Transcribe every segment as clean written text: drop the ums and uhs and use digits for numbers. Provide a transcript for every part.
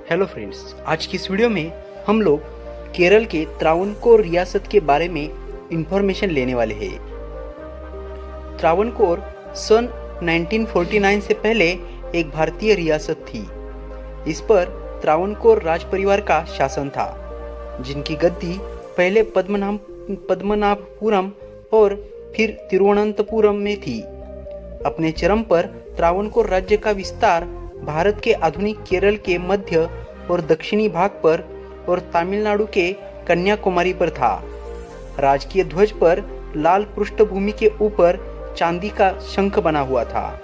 Hello friends, आज की इस वीडियो में हम लोग केरल के त्रावणकोर रियासत के बारे में इंफॉर्मेशन लेने वाले हैं। त्रावणकोर सन 1949 से पहले एक भारतीय रियासत थी। इस पर त्रावणकोर राजपरिवार का शासन था, जिनकी गद्दी पहले पद्मनाभपुरम और फिर तिरुवनंतपुरम में थी। अपने चरम पर त्रावणकोर राज्य का विस्तार भारत के आधुनिक केरल के मध्य और दक्षिणी भाग पर और तमिलनाडु के कन्याकुमारी पर था। राजकीय ध्वज पर लाल पृष्ठभूमि के ऊपर चांदी का शंख बना हुआ था।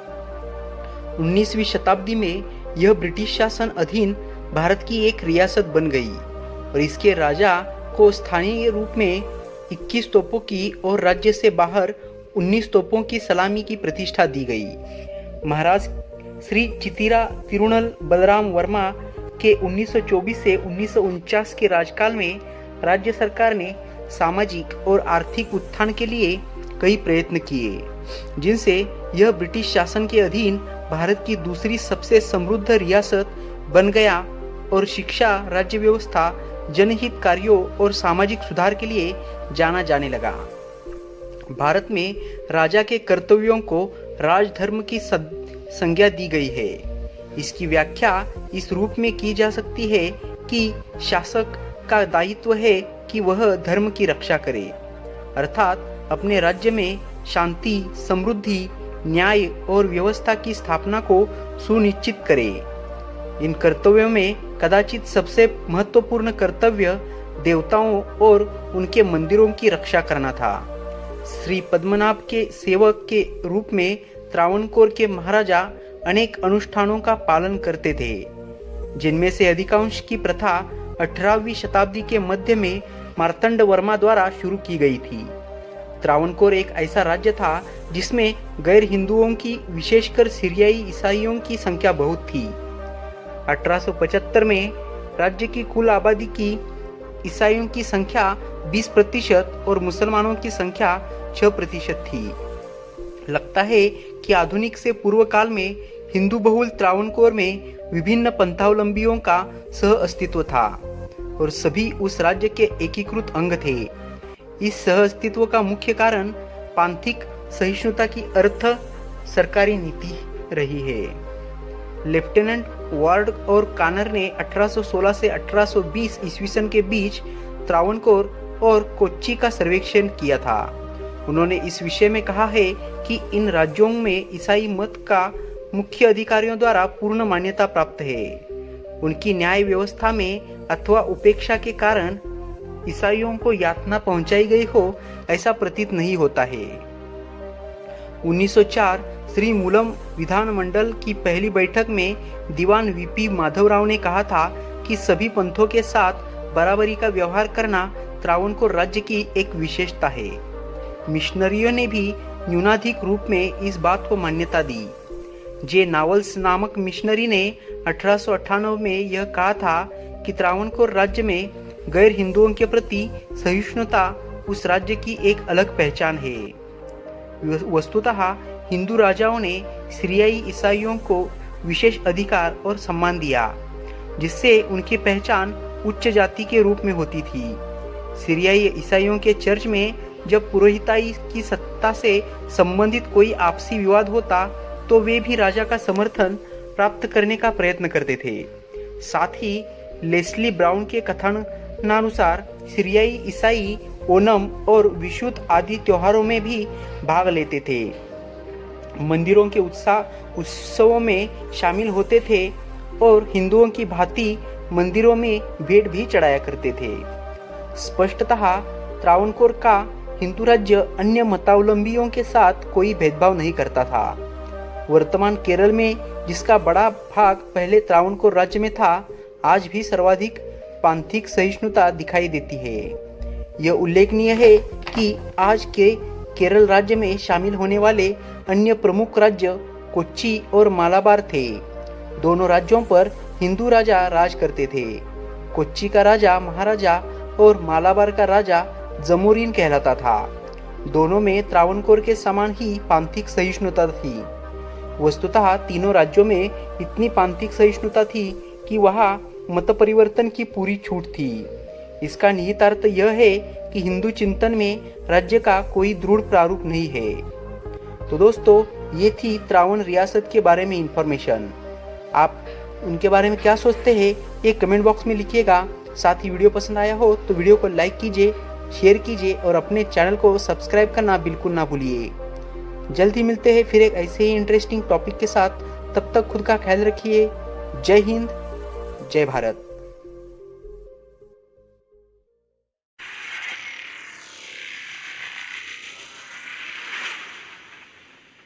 19वीं शताब्दी में यह ब्रिटिश शासन अधीन भारत की एक रियासत बन गई और इसके राजा को स्थानीय रूप में 21 तोपों की और राज्य से बाहर 19 तोपों की सलामी की प्रतिष्ठा दी गई। महाराज श्री चितिरा तिरुनल बलराम वर्मा के 1924 से 1949 के राजकाल में राज्य सरकार ने सामाजिक और आर्थिक उत्थान के लिए कई प्रयत्न किए, जिनसे यह ब्रिटिश शासन के अधीन भारत की दूसरी सबसे समृद्ध रियासत बन गया और शिक्षा, राज्य व्यवस्था, जनहित कार्यों और सामाजिक सुधार के लिए जाना जाने लगा। भारत में राजा के कर्तव्यों को राजधर्म की संज्ञा दी गई है। इसकी व्याख्या इस रूप में की जा सकती है कि शासक का दायित्व है कि वह धर्म की रक्षा करे, अर्थात अपने राज्य में शांति, समृद्धि, न्याय और व्यवस्था की स्थापना को सुनिश्चित करे। इन कर्तव्यों में कदाचित सबसे महत्वपूर्ण कर्तव्य देवताओं और उनके मंदिरों की रक्षा करना था। श्री पद्मनाभ के सेवक के रूप में त्रावणकोर के महाराजा अनेक अनुष्ठानों का पालन करते थे, जिनमें से अधिकांश की प्रथा 18वीं शताब्दी के मध्य में मार्तंड वर्मा द्वारा शुरू की गई थी। त्रावणकोर एक ऐसा राज्य था जिसमें गैर हिंदुओं की, विशेषकर सीरियाई ईसाइयों की संख्या बहुत थी। 1875 में राज्य की कुल आबादी की ईसाइयों की संख्या 20% और मुसलमानों की संख्या 6% थी। लगता है कि आधुनिक से पूर्व काल में हिंदू बहुल त्रावणकोर में विभिन्न पंथावलंबियों का सह अस्तित्व था और सभी उस राज्य के एकीकृत अंग थे। इस सह अस्तित्व का मुख्य कारण पांथिक सहिष्णुता की अर्थ सरकारी नीति रही है। लेफ्टिनेंट वार्ड और कानर ने 1816 से 1820 ईस्वी के बीच त्रावणकोर और कोच्चि का सर्वेक्षण किया था। उन्होंने इस विषय में कहा है कि इन राज्यों में ईसाई मत का मुख्य अधिकारियों द्वारा पूर्ण मान्यता प्राप्त है। उनकी न्याय व्यवस्था में अथवा उपेक्षा के कारण ईसाइयों को यातना पहुंचाई गई हो, ऐसा प्रतीत नहीं होता है। 1904 श्री मूलम विधानमंडल की पहली बैठक में दीवान वीपी माधवराव ने कहा था कि सभी पंथों के साथ बराबरी का व्यवहार करना त्रावणकोर राज्य की एक विशेषता है। मिशनरियों ने भी न्यूनाधिक रूप में इस बात को मान्यता दी। जे नावल्स नामक मिशनरी ने 1898 में यह कहा था कि त्रावणकोर राज्य में गैर हिंदुओं के प्रति सहिष्णुता उस राज्य की एक अलग पहचान है। वस्तुतः हिंदू राजाओं ने सीरियाई ईसाइयों को विशेष अधिकार और सम्मान दिया, जिससे उनकी पहचान उच्च जाति के रूप में होती थी। सीरियाई ईसाइयों के चर्च में जब पुरोहिताई की सत्ता से संबंधित कोई आपसी विवाद होता तो वे भी राजा का समर्थन प्राप्त करने का प्रयत्न करते थे। साथ ही लेस्ली ब्राउन के कथनानुसार सीरियाई ईसाई ओनम और विशुद्ध आदि त्योहारों में भी भाग लेते थे, मंदिरों के उत्सवों में शामिल होते थे और हिंदुओं की भांति मंदिरों में भेंट भी चढ़ाया करते थे। स्पष्टतः त्रावणकोर का हिंदू राज्य अन्य मतावलंबियों के साथ कोई भेदभाव नहीं करता था। वर्तमान केरल में, जिसका बड़ा भाग पहले त्रावणकोर राज्य में था, आज भी सर्वाधिक पांथिक सहिष्णुता दिखाई देती है। यह उल्लेखनीय है कि आज के केरल राज्य में शामिल होने वाले अन्य प्रमुख राज्य कोच्चि और मालाबार थे। दोनों राज्यों पर हिंदू राजा राज करते थे। कोच्चि का राजा महाराजा और मालाबार का राजा जमोरिन कहलाता था। दोनों में त्रावणकोर के समान ही पांथिक सहिष्णुता थी। वस्तुतः तीनों राज्यों में इतनी पांथिक सहिष्णुता थी कि वहाँ मत परिवर्तन की पूरी छूट थी। इसका निहितार्थ यह है कि हिंदू चिंतन में राज्य का कोई दृढ़ प्रारूप नहीं है। तो दोस्तों, ये थी त्रावण रियासत के बारे में इंफॉर्मेशन। आप उनके बारे में क्या सोचते हैं ये कमेंट बॉक्स में लिखिएगा। साथ ही वीडियो पसंद आया हो तो वीडियो को लाइक कीजिए, शेयर कीजिए और अपने चैनल को सब्सक्राइब करना बिल्कुल ना भूलिए। जल्द ही मिलते हैं फिर एक ऐसे ही इंटरेस्टिंग टॉपिक के साथ। तब तक खुद का ख्याल रखिए। जय हिंद, जय भारत।